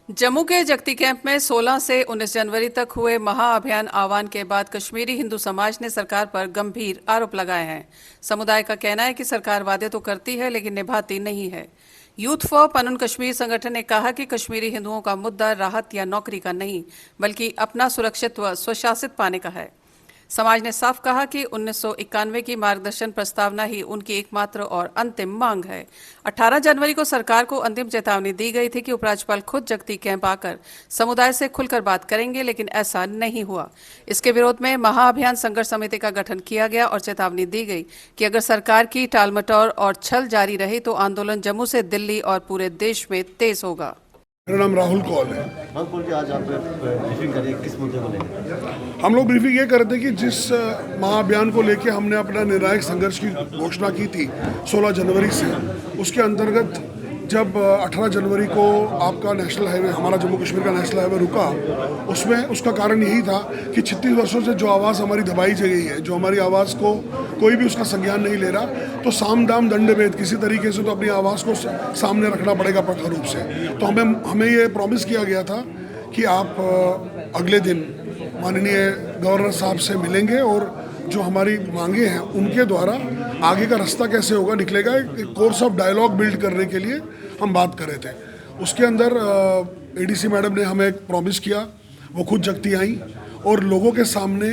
जम्मू के जगती कैंप में 16 से 19 जनवरी तक हुए महाअभियान आह्वान के बाद कश्मीरी हिंदू समाज ने सरकार पर गंभीर आरोप लगाए हैं। समुदाय का कहना है कि सरकार वादे तो करती है लेकिन निभाती नहीं है। यूथ फॉर पनुन कश्मीर संगठन ने कहा कि कश्मीरी हिंदुओं का मुद्दा राहत या नौकरी का नहीं, बल्कि अपना सुरक्षित व स्वशासित पाने का है। समाज ने साफ कहा कि 1991 की मार्गदर्शन प्रस्तावना ही उनकी एकमात्र और अंतिम मांग है। 18 जनवरी को सरकार को अंतिम चेतावनी दी गई थी कि उपराज्यपाल खुद जगती कैंप आकर समुदाय से खुलकर बात करेंगे, लेकिन ऐसा नहीं हुआ। इसके विरोध में महाअभियान संघर्ष समिति का गठन किया गया और चेतावनी दी गई कि अगर सरकार की टालमटोल और छल जारी रही तो आंदोलन जम्मू से दिल्ली और पूरे देश में तेज होगा। मेरा नाम राहुल कौल है। राहुल कौल जी, आज आप ब्रीफिंग करिए, किस मुद्दे को लेकर? हम लोग ब्रीफिंग ये कर रहे थे कि जिस महाअभियान को लेके हमने अपना निर्णायक संघर्ष की घोषणा की थी 16 जनवरी से, उसके अंतर्गत जब 18 जनवरी को आपका नेशनल हाईवे, हमारा जम्मू कश्मीर का नेशनल हाईवे रुका, उसमें उसका कारण यही था कि 36 वर्षों से जो आवाज़ हमारी दबाई गई है, जो हमारी आवाज़ को कोई भी उसका संज्ञान नहीं ले रहा, तो साम दाम दंड भेद किसी तरीके से तो अपनी आवाज़ को सामने रखना पड़ेगा प्रखर रूप से। तो हमें ये प्रॉमिस किया गया था कि आप अगले दिन माननीय गवर्नर साहब से मिलेंगे और जो हमारी मांगे हैं उनके द्वारा आगे का रास्ता कैसे होगा निकलेगा, एक कोर्स ऑफ डायलॉग बिल्ड करने के लिए हम बात कर रहे थे। उसके अंदर एडीसी मैडम ने हमें एक प्रॉमिस किया, वो खुद जगती आई और लोगों के सामने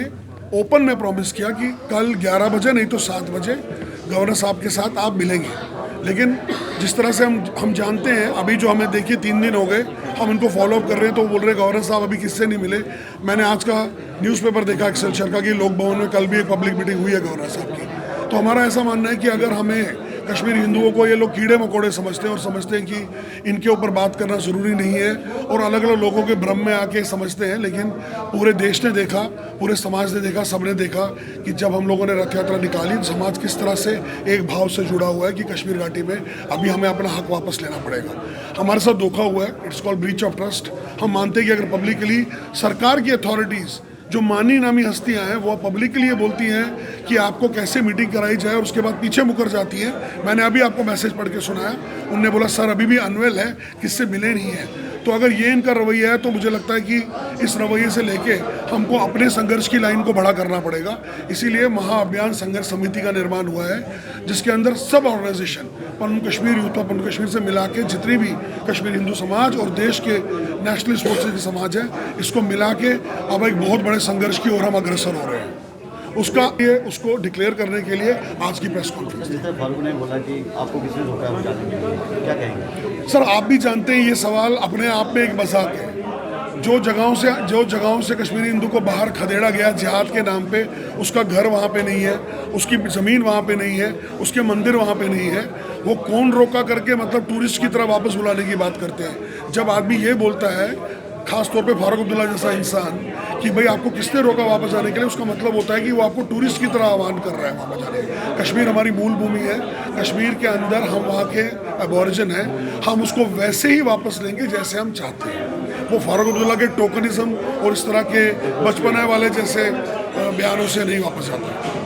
ओपन में प्रॉमिस किया कि कल 11 बजे नहीं तो 7 बजे गवर्नर साहब के साथ आप मिलेंगे। लेकिन जिस तरह से हम जानते हैं, अभी जो हमें देखिए 3 दिन हो गए, हम इनको फॉलोअप कर रहे हैं तो बोल रहे गवर्नर साहब अभी किससे नहीं मिले। मैंने आज का न्यूज़पेपर देखा एक्सेलशर का कि लोक भवन में कल भी एक पब्लिक मीटिंग हुई है गवर्नर साहब की। तो हमारा ऐसा मानना है कि अगर हमें कश्मीरी हिंदुओं को ये लोग कीड़े मकोड़े समझते हैं और समझते हैं कि इनके ऊपर बात करना ज़रूरी नहीं है और अलग अलग लोगों के भ्रम में आके समझते हैं, लेकिन पूरे देश ने देखा, पूरे समाज ने देखा, सबने देखा कि जब हम लोगों ने रथ यात्रा निकाली तो समाज किस तरह से एक भाव से जुड़ा हुआ है कि कश्मीर घाटी में अभी हमें अपना हक वापस लेना पड़ेगा। हमारे साथ धोखा हुआ है, it's called breach of trust. हम मानते हैं कि अगर पब्लिकली सरकार की अथॉरिटीज़, जो मानी नामी हस्तियां हैं, वो पब्लिकली ये बोलती हैं कि आपको कैसे मीटिंग कराई जाए और उसके बाद पीछे मुकर जाती हैं। मैंने अभी आपको मैसेज पढ़ के सुनाया, उनने बोला सर अभी भी अनवेल है, किससे मिले नहीं है। तो अगर ये इनका रवैया है तो मुझे लगता है कि इस रवैये से लेके हमको अपने संघर्ष की लाइन को बड़ा करना पड़ेगा। इसीलिए महाअभियान संघर्ष समिति का निर्माण हुआ है, जिसके अंदर सब organisation Panun Kashmir, youth of Panun Kashmir से मिला के जितनी भी कश्मीरी हिंदू समाज और देश के नेशनलिस्ट फोर्सेज के समाज है, इसको मिला के अब एक बहुत बड़े संघर्ष की ओर हम अग्रसर हो रहे हैं। उसको डिक्लेयर करने के लिए आज की प्रेस कॉन्फ्रेंस। फारूक ने बोला कि आपको किसी ने धोखा पहुंचाने के लिए, क्या कहेंगे? सर आप भी जानते हैं ये सवाल अपने आप में एक मजाक है। जो जगहों से कश्मीरी हिंदू को बाहर खदेड़ा गया जिहाद के नाम पे, उसका घर वहाँ पे नहीं है, उसकी ज़मीन वहाँ पे नहीं है, उसके मंदिर वहाँ पे नहीं है, वो कौन रोका करके मतलब टूरिस्ट की तरह वापस बुलाने की बात करते हैं। जब आदमी ये बोलता है, खास तौर पे फारूक अब्दुल्ला जैसा इंसान, कि भाई आपको किसने रोका वापस आने के लिए, उसका मतलब होता है कि वो आपको टूरिस्ट की तरह आह्वान कर रहा है वापस जाने के। कश्मीर हमारी मूल भूमि है, कश्मीर के अंदर हम वहाँ के एबॉरिजिन हैं, हम उसको वैसे ही वापस लेंगे जैसे हम चाहते हैं। वो फारूक अब्दुल्ला के टोकनिज्म और इस तरह के बचपना वाले जैसे बयानों से नहीं वापस आता।